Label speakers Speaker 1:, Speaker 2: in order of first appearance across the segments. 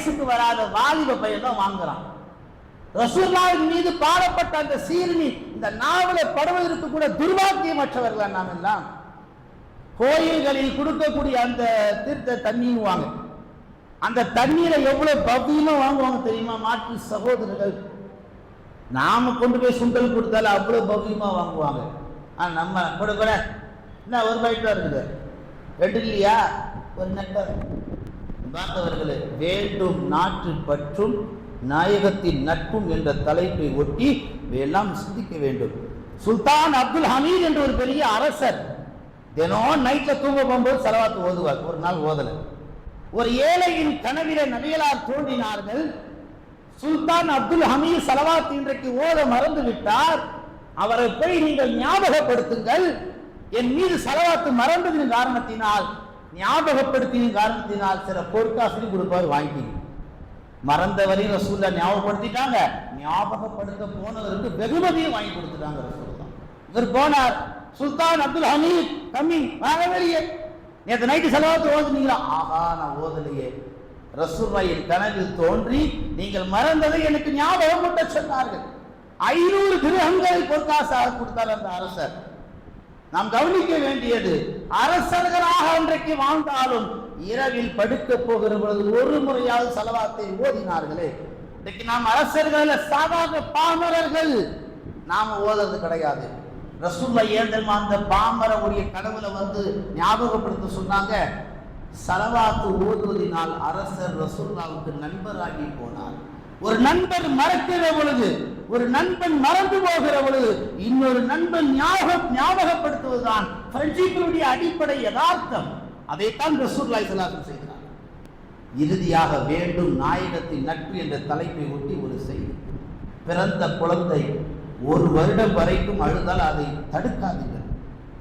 Speaker 1: வயசுக்கு வராத வாலிப பையன் தான் வாங்குறான். ரசூலுல்லாஹின் மீது பாடப்பட்ட அந்த சீர்மி இந்த நாவலை படுவதற்கு கூட துர்பாக்கியமற்றவர்கள் நாம் எல்லாம். கோயில்களில் கொடுக்கக்கூடிய அந்த தீர்த்த தண்ணீர் வாங்க, அந்த தண்ணீரை எவ்வளவு பவ்யமா வாங்குவாங்க தெரியுமா மாற்று சகோதரர்கள்? நாம கொண்டு போய் சுண்டல் கொடுத்தாலும் அவ்வளவு பவ்யமா வாங்குவாங்க. நம்ம கூட கூட என்ன ஒரு பைட்டா இருக்குது, ரெண்டு இல்லையா, ஒரு நெட்டர். பார்த்தவர்களே, வேண்டும் நாட்டு பற்றும் நாயகத்தின் நட்பும் என்ற தலைப்பை ஒட்டி எல்லாம் சிந்திக்க வேண்டும். சுல்தான் அப்துல் ஹமீத் என்ற ஒரு பெரிய அரசர் தினம் நைட்ல தூங்க போகும்போது ஸலவாத் ஓதுவார். ஒரு நாள் ஓதல. ஒரு ஏழையின் கனவில நபிகளார் தோன்றினார்கள். சுல்தான் அப்துல் ஹமீத் ஸலவாத் இன்றைக்கு ஓத மறந்து விட்டார், அவரை போய் நீங்கள் ஞாபகப்படுத்துங்கள். என் மீது ஸலவாத் மறந்ததின் காரணத்தினால், ஞாபகப்படுத்தின காரணத்தினால் சில பொற்காசு கொடுப்பார், வாங்கிட்டீங்க. மறந்தவரையும் ரசூலுல்லாஹ் ஞாபகப்படுத்திட்டாங்க, ஞாபகப்படுத்த போனவருக்கு வெகுமதியும் வாங்கி கொடுத்துட்டாங்க ரசூலுல்லாஹ். இவர் போனார், சுல்தான் அப்துல் ஹமீத் கம்மி வாங்க வெளியே, நேற்று நைட்டு ஸலவாத் ஓதுனீங்களா? ஆஹா, நான் ஓதலையே. ரசூலுல்லாஹின் கனவில் தோன்றி நீங்கள் மறந்ததை எனக்கு ஞாபகம் பண்ண சொன்னார்கள். 500 திர்ஹம்களை பொற்காசாக கொடுத்தார் அந்த அரசர். நாம் கவனிக்க வேண்டியது, அரசர்களாக அன்றைக்கு வாழ்ந்தாலும் இரவில் படுக்க போகிற பொழுது ஒரு முறையாவது ஸலவாத்தை ஓதினார்களே. இன்னைக்கு நாம் அரசர்கள் சாதாரண பாமரர்கள், நாம ஓதுறது கிடையாது. ரசூலுல்லாஹ் ஏந்தல் அந்த பாமரவுடைய கடவுளை வந்து ஞாபகப்படுத்த சொன்னாங்க. ஸலவாத்து ஓதுவதினால் அரசர் ரசூலுல்லாஹ்வுக்கு நண்பராகி போனார். ஒரு நண்பர் மறக்கிற பொழுது, ஒரு நண்பன் மறந்து போகிற பொழுது இன்னொரு நண்பன் ஞாபகப்படுத்துவதுதான் ஃப்ரெண்ட்ஷிப்பினுடைய அடிப்படை யதார்த்தம். அதைத்தான் ரசூலுல்லாஹி ஸல்லல்லாஹு அலைஹி வஸல்லம் செய்கிறார். இறுதியாக வேண்டும் நாயகத்தின் நட்பு என்ற தலைப்பை ஒட்டி ஒரு செய்தி. பிறந்த குழந்தை 1 வருடம் வரைக்கும் அழுதால் அதை தடுக்காதீர்கள்.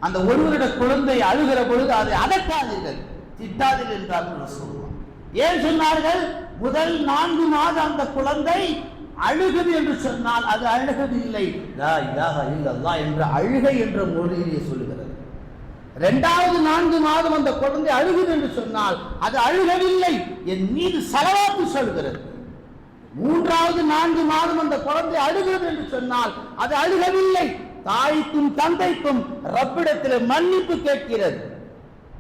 Speaker 1: அந்த 1 வருட குழந்தை அழுகிற பொழுது அதை அதட்டாதீர்கள், திட்டாதீர்கள் என்றார்கள் ரசூலுல்லாஹ். ஏன் சொன்னார்கள்? முதல் 4 மாதம் அந்த குழந்தை அழுகுது என்று சொன்னால் அது அழுகது இல்லை, லா இலாஹ இல்லல்லாஹ் என்ற அழுகை என்ற மொழியிலே சொல்லுகிறது. 2வது 4 மாதம் அந்த குழந்தை அழுகுது என்று சொன்னால் அது அழுகவில்லை, என் மீது ஸலவாத்து சொல்கிறது. 3வது 4 மாதம் அந்த குழந்தை அழுகிறது என்று சொன்னால் அது அழுகவில்லை, தாய்க்கும் தந்தைக்கும் ரப்பிடத்தில் மன்னிப்பு கேட்கிறது.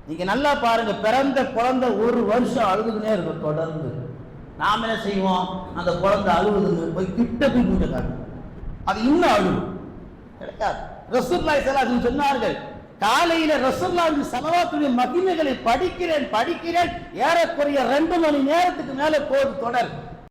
Speaker 1: நீங்க நல்லா பாருங்க, பிறந்த குழந்தை 1 வருஷம் அழுதுனே இருக்கும் தொடர்ந்து. நாம் என்ன செய்வோம்? அந்த குழந்தை அழுகுதுன்னு போய் கிட்ட போய் மூஞ்ச காட்டும், அது இன்னும் அழுகும் கிடையாது. ரசூலுல்லாஹி ஸல்லல்லாஹு அலைஹி வஸல்லம் சொன்னார்கள், காலையில ரசூலுல்லாஹின் ஸலவாத்துடைய மகிமைகளை படிக்கிறேன், ஏறக்குறைய 2 மணி நேரத்துக்கு மேல போது தொடர்.